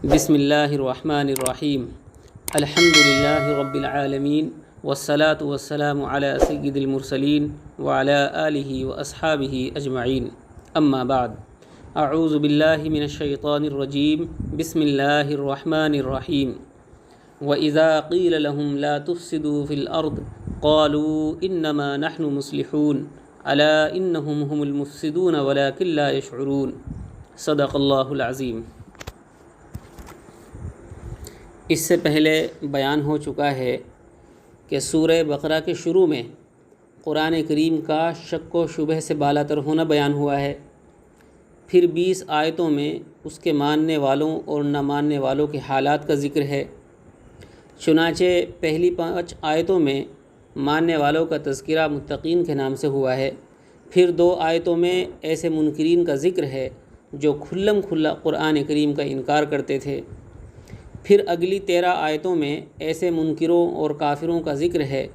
بسم اللہ الرحمن الرحیم الحمد للہ رب العالمین والصلاة والسلام علی سید المرسلین وعلی آلہ واصحابہ اجمعین اما بعد اعوذ باللہ من الشیطان الرجیم بسم اللہ الرحمن الرحیم وَإِذَا قِيلَ لَهُمْ لَا تُفْسِدُوا فِي الْأَرْضِ قَالُوا إِنَّمَا نَحْنُ مُصْلِحُونَ أَلَا إِنَّهُمْ هُمُ الْمُفْسِدُونَ وَلَكِنْ لَا يَشْعُرُونَ صدق اللہ العظیم۔ اس سے پہلے بیان ہو چکا ہے کہ سورہ بقرہ کے شروع میں قرآن کریم کا شک و شبہ سے بالاتر ہونا بیان ہوا ہے، پھر 20 آیتوں میں اس کے ماننے والوں اور نہ ماننے والوں کے حالات کا ذکر ہے۔ چنانچہ پہلی 5 آیتوں میں ماننے والوں کا تذکرہ متقین کے نام سے ہوا ہے، پھر 2 آیتوں میں ایسے منکرین کا ذکر ہے جو کھلم کھلا قرآن کریم کا انکار کرتے تھے، پھر اگلی 13 آیتوں میں ایسے منکروں اور کافروں کا ذکر ہے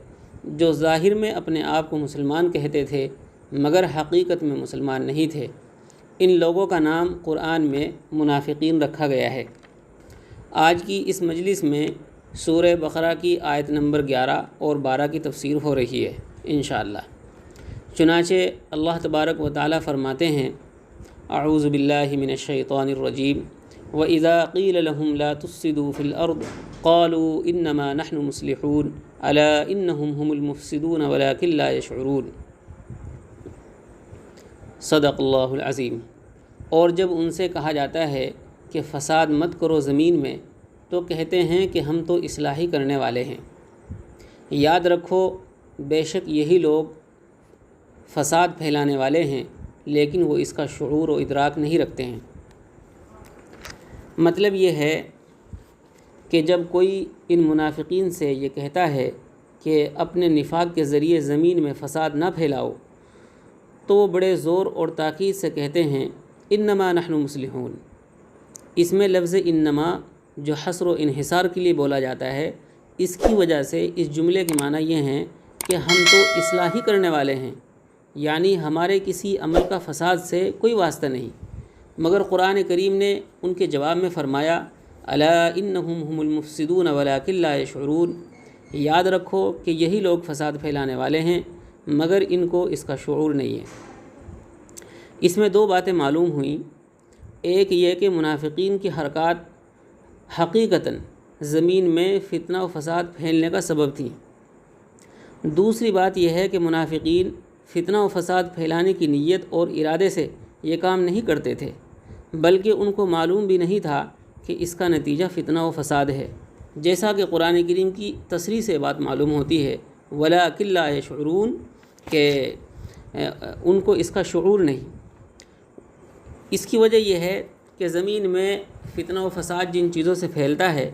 جو ظاہر میں اپنے آپ کو مسلمان کہتے تھے مگر حقیقت میں مسلمان نہیں تھے۔ ان لوگوں کا نام قرآن میں منافقین رکھا گیا ہے۔ آج کی اس مجلس میں سورہ بقرہ کی آیت نمبر 11 اور 12 کی تفسیر ہو رہی ہے انشاءاللہ۔ چنانچہ اللہ تبارک و تعالی فرماتے ہیں: اعوذ باللہ من الشیطان الرجیم وَإِذَا قِيلَ لَهُمْ لَا تُفْسِدُوا فِي الْأَرْضِ قَالُوا إِنَّمَا نَحْنُ مُصْلِحُونَ أَلَا إِنَّهُمْ هُمُ الْمُفْسِدُونَ وَلَكِنْ لَا يَشْعُرُونَ صدق اللہ العظیم۔ اور جب ان سے کہا جاتا ہے کہ فساد مت کرو زمین میں تو کہتے ہیں کہ ہم تو اصلاحی کرنے والے ہیں۔ یاد رکھو بے شک یہی لوگ فساد پھیلانے والے ہیں لیکن وہ اس کا شعور و ادراک نہیں رکھتے ہیں۔ مطلب یہ ہے کہ جب کوئی ان منافقین سے یہ کہتا ہے کہ اپنے نفاق کے ذریعے زمین میں فساد نہ پھیلاؤ تو وہ بڑے زور اور تاکید سے کہتے ہیں انما نحن مصلحون۔ اس میں لفظ انما جو حصر و انحصار کے لیے بولا جاتا ہے، اس کی وجہ سے اس جملے کے معنی یہ ہیں کہ ہم تو اصلاحی کرنے والے ہیں، یعنی ہمارے کسی عمل کا فساد سے کوئی واسطہ نہیں۔ مگر قرآن کریم نے ان کے جواب میں فرمایا الا انہم هم المفسدون ولکن لا یشعرون، یاد رکھو کہ یہی لوگ فساد پھیلانے والے ہیں مگر ان کو اس کا شعور نہیں ہے۔ اس میں 2 باتیں معلوم ہوئیں، ایک یہ کہ منافقین کی حرکات حقیقتاً زمین میں فتنہ و فساد پھیلنے کا سبب تھی۔ دوسری بات یہ ہے کہ منافقین فتنہ و فساد پھیلانے کی نیت اور ارادے سے یہ کام نہیں کرتے تھے، بلکہ ان کو معلوم بھی نہیں تھا کہ اس کا نتیجہ فتنہ و فساد ہے، جیسا کہ قرآن کریم کی تصریح سے بات معلوم ہوتی ہے وَلَٰكِن لَا يَشْعُرُونَ کہ ان کو اس کا شعور نہیں۔ اس کی وجہ یہ ہے کہ زمین میں فتنہ و فساد جن چیزوں سے پھیلتا ہے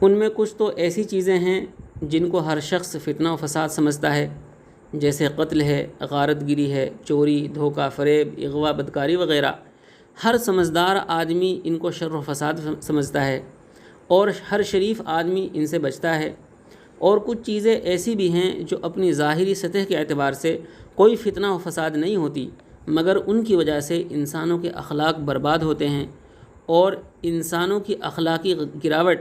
ان میں کچھ تو ایسی چیزیں ہیں جن کو ہر شخص فتنہ و فساد سمجھتا ہے، جیسے قتل ہے، غارت گری ہے، چوری، دھوکہ فریب، اغوا، بدکاری وغیرہ۔ ہر سمجھدار آدمی ان کو شر و فساد سمجھتا ہے اور ہر شریف آدمی ان سے بچتا ہے، اور کچھ چیزیں ایسی بھی ہیں جو اپنی ظاہری سطح کے اعتبار سے کوئی فتنہ و فساد نہیں ہوتی مگر ان کی وجہ سے انسانوں کے اخلاق برباد ہوتے ہیں، اور انسانوں کی اخلاقی گراوٹ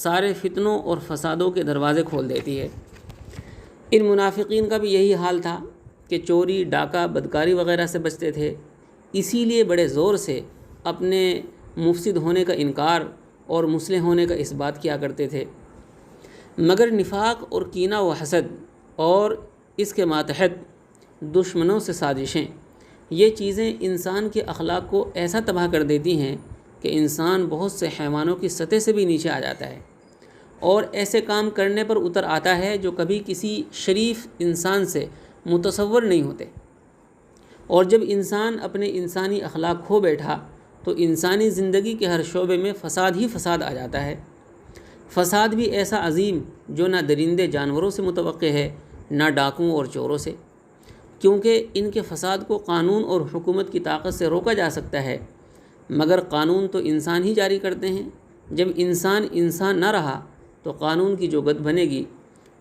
سارے فتنوں اور فسادوں کے دروازے کھول دیتی ہے۔ ان منافقین کا بھی یہی حال تھا کہ چوری، ڈاکہ، بدکاری وغیرہ سے بچتے تھے، اسی لیے بڑے زور سے اپنے مفسد ہونے کا انکار اور مصلح ہونے کا اس بات کیا کرتے تھے۔ مگر نفاق اور کینہ و حسد اور اس کے ماتحت دشمنوں سے سازشیں، یہ چیزیں انسان کے اخلاق کو ایسا تباہ کر دیتی ہیں کہ انسان بہت سے حیوانوں کی سطح سے بھی نیچے آ جاتا ہے اور ایسے کام کرنے پر اتر آتا ہے جو کبھی کسی شریف انسان سے متصور نہیں ہوتے۔ اور جب انسان اپنے انسانی اخلاق کھو بیٹھا تو انسانی زندگی کے ہر شعبے میں فساد ہی فساد آ جاتا ہے۔ فساد بھی ایسا عظیم جو نہ درندے جانوروں سے متوقع ہے نہ ڈاکوؤں اور چوروں سے، کیونکہ ان کے فساد کو قانون اور حکومت کی طاقت سے روکا جا سکتا ہے، مگر قانون تو انسان ہی جاری کرتے ہیں۔ جب انسان نہ رہا تو قانون کی جو گد بنے گی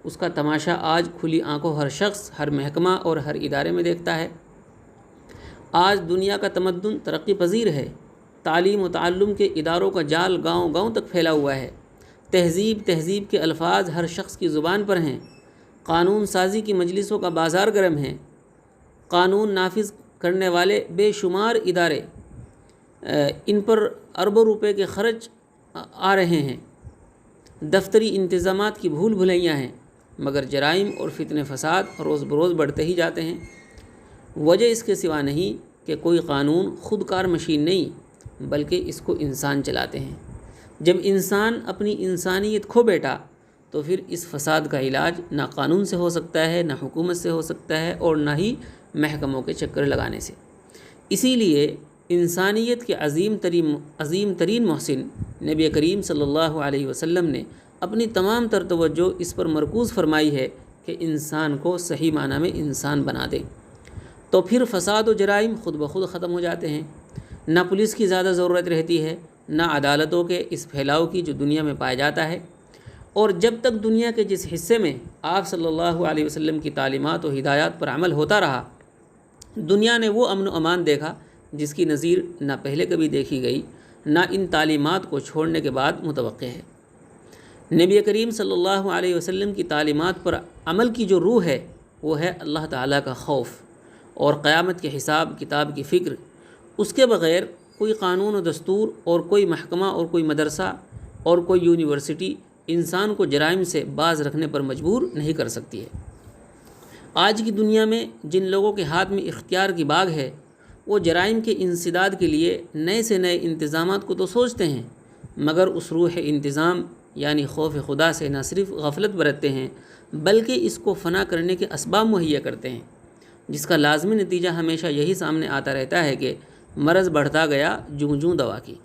اس کا تماشا آج کھلی آنکھوں ہر شخص، ہر محکمہ اور ہر ادارے میں دیکھتا ہے۔ آج دنیا کا تمدن ترقی پذیر ہے، تعلیم و تعلم کے اداروں کا جال گاؤں گاؤں تک پھیلا ہوا ہے، تہذیب کے الفاظ ہر شخص کی زبان پر ہیں، قانون سازی کی مجلسوں کا بازار گرم ہے، قانون نافذ کرنے والے بے شمار ادارے، ان پر اربوں روپے کے خرچ آ رہے ہیں، دفتری انتظامات کی بھول بھلیاں ہیں، مگر جرائم اور فتنہ فساد روز بروز بڑھتے ہی جاتے ہیں۔ وجہ اس کے سوا نہیں کہ کوئی قانون خود کار مشین نہیں، بلکہ اس کو انسان چلاتے ہیں۔ جب انسان اپنی انسانیت کھو بیٹھا تو پھر اس فساد کا علاج نہ قانون سے ہو سکتا ہے، نہ حکومت سے ہو سکتا ہے، اور نہ ہی محکموں کے چکر لگانے سے۔ اسی لیے انسانیت کے عظیم ترین محسن نبی کریم صلی اللہ علیہ وسلم نے اپنی تمام تر توجہ اس پر مرکوز فرمائی ہے کہ انسان کو صحیح معنی میں انسان بنا دے، تو پھر فساد و جرائم خود بخود ختم ہو جاتے ہیں۔ نہ پولیس کی زیادہ ضرورت رہتی ہے، نہ عدالتوں کے اس پھیلاؤ کی جو دنیا میں پایا جاتا ہے۔ اور جب تک دنیا کے جس حصے میں آپ صلی اللہ علیہ وسلم کی تعلیمات و ہدایات پر عمل ہوتا رہا، دنیا نے وہ امن و امان دیکھا جس کی نظیر نہ پہلے کبھی دیکھی گئی، نہ ان تعلیمات کو چھوڑنے کے بعد متوقع ہے۔ نبی کریم صلی اللہ علیہ وسلم کی تعلیمات پر عمل کی جو روح ہے وہ ہے اللہ تعالیٰ کا خوف اور قیامت کے حساب کتاب کی فکر۔ اس کے بغیر کوئی قانون و دستور اور کوئی محکمہ اور کوئی مدرسہ اور کوئی یونیورسٹی انسان کو جرائم سے باز رکھنے پر مجبور نہیں کر سکتی ہے۔ آج کی دنیا میں جن لوگوں کے ہاتھ میں اختیار کی باغ ہے، وہ جرائم کے انسداد کے لیے نئے سے نئے انتظامات کو تو سوچتے ہیں، مگر اس روح انتظام یعنی خوف خدا سے نہ صرف غفلت برتتے ہیں بلکہ اس کو فنا کرنے کے اسباب مہیا کرتے ہیں، جس کا لازمی نتیجہ ہمیشہ یہی سامنے آتا رہتا ہے کہ مرض بڑھتا گیا جوں جوں دوا کی۔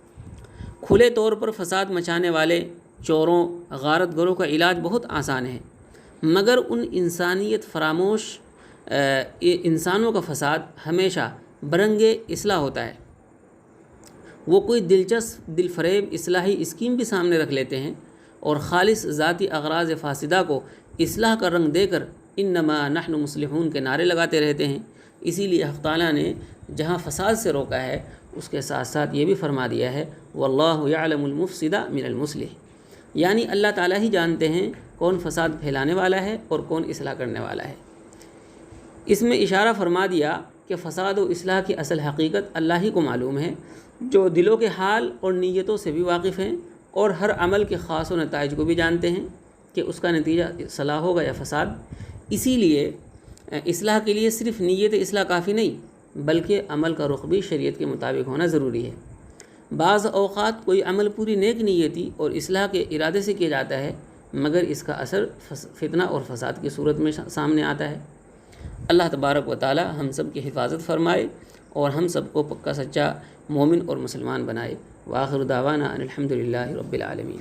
کھلے طور پر فساد مچانے والے چوروں غارت گروں کا علاج بہت آسان ہے، مگر ان انسانیت فراموش انسانوں کا فساد ہمیشہ برنگ اصلاح ہوتا ہے۔ وہ کوئی دلچسپ دل فریب اصلاحی اسکیم بھی سامنے رکھ لیتے ہیں اور خالص ذاتی اغراض فاسدہ کو اصلاح کا رنگ دے کر انما نحن مصلحون کے نعرے لگاتے رہتے ہیں۔ اسی لیے حق تعالیٰ نے جہاں فساد سے روکا ہے اس کے ساتھ ساتھ یہ بھی فرما دیا ہے واللہ یعلم المفسد من المصلح، یعنی اللہ تعالیٰ ہی جانتے ہیں کون فساد پھیلانے والا ہے اور کون اصلاح کرنے والا ہے۔ اس میں اشارہ فرما دیا کہ فساد و اصلاح کی اصل حقیقت اللہ ہی کو معلوم ہے، جو دلوں کے حال اور نیتوں سے بھی واقف ہیں اور ہر عمل کے خاص و نتائج کو بھی جانتے ہیں کہ اس کا نتیجہ صلاح ہوگا یا فساد۔ اسی لیے اصلاح کے لیے صرف نیت اصلاح کافی نہیں بلکہ عمل کا رخ بھی شریعت کے مطابق ہونا ضروری ہے۔ بعض اوقات کوئی عمل پوری نیک نیتی اور اصلاح کے ارادے سے کیا جاتا ہے، مگر اس کا اثر فتنہ اور فساد کی صورت میں سامنے آتا ہے۔ اللہ تبارک و تعالی ہم سب کی حفاظت فرمائے اور ہم سب کو پکا سچا مومن اور مسلمان بنائے۔ وآخر دعوانا ان الحمد للہ رب العالمین۔